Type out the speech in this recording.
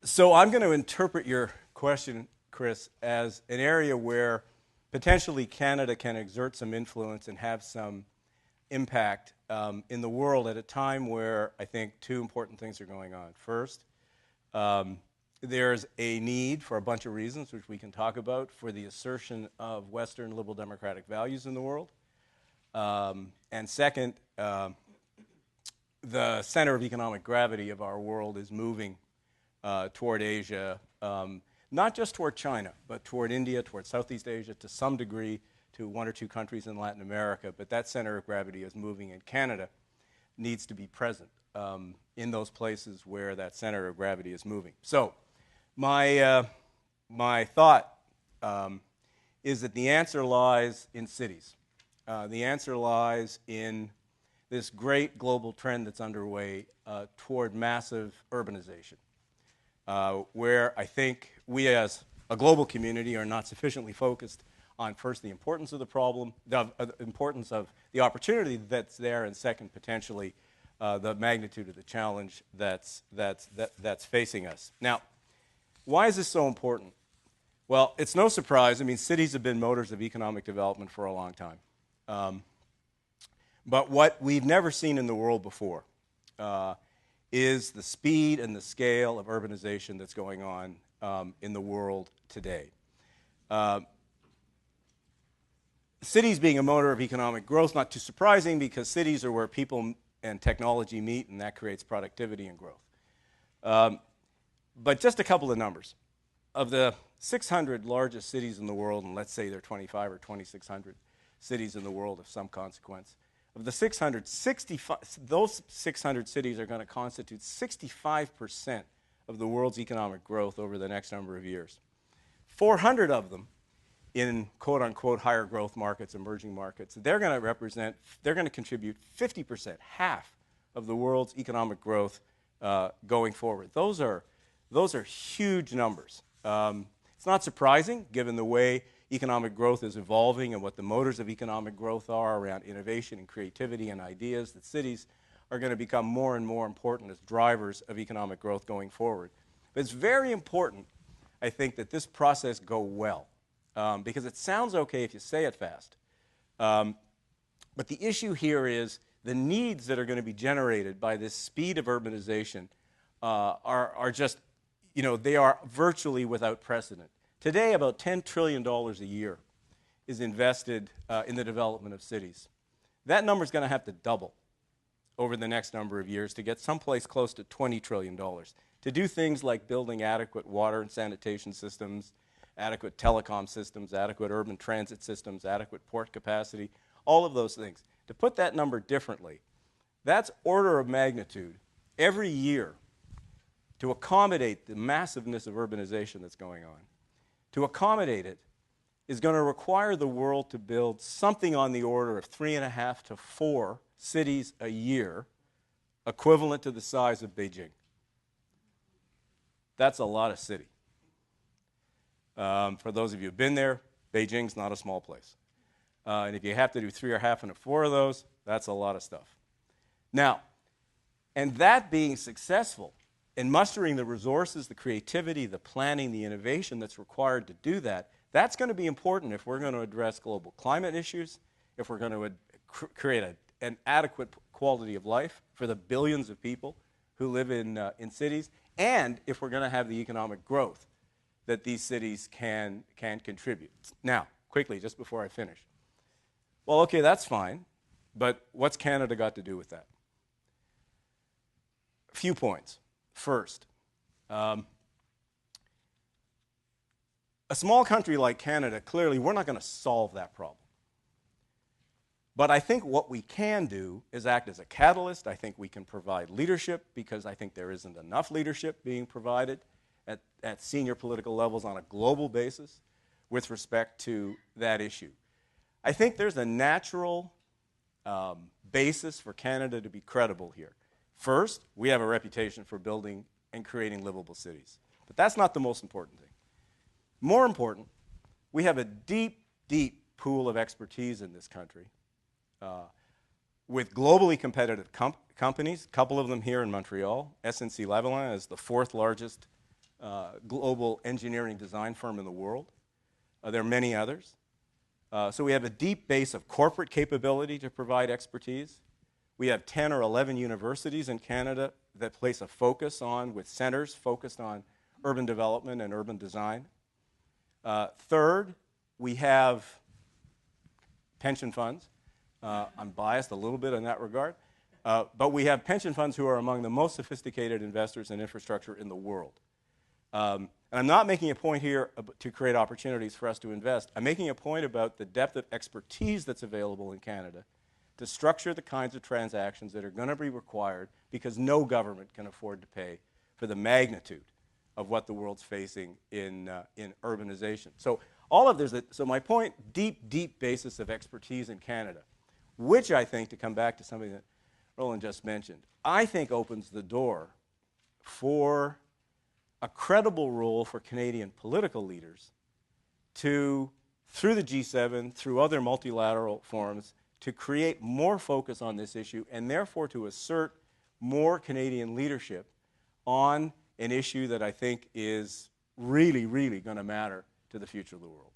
So I'm going to interpret your question, Chris, as an area where potentially Canada can exert some influence and have some impact in the world at a time where I think two important things are going on. First, there's a need for a bunch of reasons, which we can talk about, for the assertion of Western liberal democratic values in the world. And second, the center of economic gravity of our world is moving toward Asia, not just toward China, but toward India, toward Southeast Asia, to some degree, to one or two countries in Latin America. But that center of gravity is moving, and Canada needs to be present in those places where that center of gravity is moving. So my thought is that the answer lies in cities. The answer lies in this great global trend that's underway toward massive urbanization, where I think we as a global community are not sufficiently focused on, first, the importance of the problem, the importance of the opportunity that's there, and second, potentially, the magnitude of the challenge that's facing us. Now, why is this so important? Well, it's no surprise. I mean, cities have been motors of economic development for a long time. But what we've never seen in the world before is the speed and the scale of urbanization that's going on in the world today. Cities being a motor of economic growth, not too surprising, because cities are where people and technology meet, and that creates productivity and growth. But just a couple of numbers. Of the 600 largest cities in the world, and let's say there are 25 or 2,600 cities in the world of some consequence, of the 600, those 600 cities are going to constitute 65% of the world's economic growth over the next number of years. 400 of them in quote-unquote higher growth markets, emerging markets, they're going to contribute 50%, half of the world's economic growth going forward. Those are huge numbers. It's not surprising, given the way economic growth is evolving and what the motors of economic growth are around innovation and creativity and ideas, that cities are going to become more and more important as drivers of economic growth going forward. But it's very important, I think, that this process go well, because it sounds okay if you say it fast. But the issue here is the needs that are going to be generated by this speed of urbanization are just, they are virtually without precedent. Today, about $10 trillion a year is invested in the development of cities. That number is going to have to double over the next number of years to get someplace close to $20 trillion, to do things like building adequate water and sanitation systems, adequate telecom systems, adequate urban transit systems, adequate port capacity, all of those things. To put that number differently, that's order of magnitude every year to accommodate the massiveness of urbanization that's going on. To accommodate it is going to require the world to build something on the order of 3.5 to 4 cities a year, equivalent to the size of Beijing. That's a lot of city. For those of you who've been there, Beijing's not a small place. And if you have to do 3.5 and 4 of those, that's a lot of stuff. Now, and that being successful in mustering the resources, the creativity, the planning, the innovation that's required to do that, that's going to be important if we're going to address global climate issues, if we're going to create an adequate quality of life for the billions of people who live in cities, and if we're going to have the economic growth that these cities can contribute. Now, quickly, just before I finish. Well, okay, that's fine, but what's Canada got to do with that? A few points. First, a small country like Canada, clearly, we're not going to solve that problem. But I think what we can do is act as a catalyst. I think we can provide leadership, because I think there isn't enough leadership being provided at senior political levels on a global basis with respect to that issue. I think there's a natural basis for Canada to be credible here. First, we have a reputation for building and creating livable cities. But that's not the most important thing. More important, we have a deep, deep pool of expertise in this country with globally competitive companies, a couple of them here in Montreal. SNC-Lavalin is the 4th largest global engineering design firm in the world. There are many others. So we have a deep base of corporate capability to provide expertise. We have 10 or 11 universities in Canada that place a focus on, with centers focused on urban development and urban design. Third, we have pension funds. I'm biased a little bit in that regard. But we have pension funds who are among the most sophisticated investors in infrastructure in the world. And I'm not making a point here to create opportunities for us to invest. I'm making a point about the depth of expertise that's available in Canada to structure the kinds of transactions that are going to be required, because no government can afford to pay for the magnitude of what the world's facing in urbanization. So all of this, so my point, deep basis of expertise in Canada, which I think, to come back to something that Roland just mentioned, I think opens the door for a credible role for Canadian political leaders to, through the G7, through other multilateral forums, to create more focus on this issue, and therefore to assert more Canadian leadership on an issue that I think is really going to matter to the future of the world.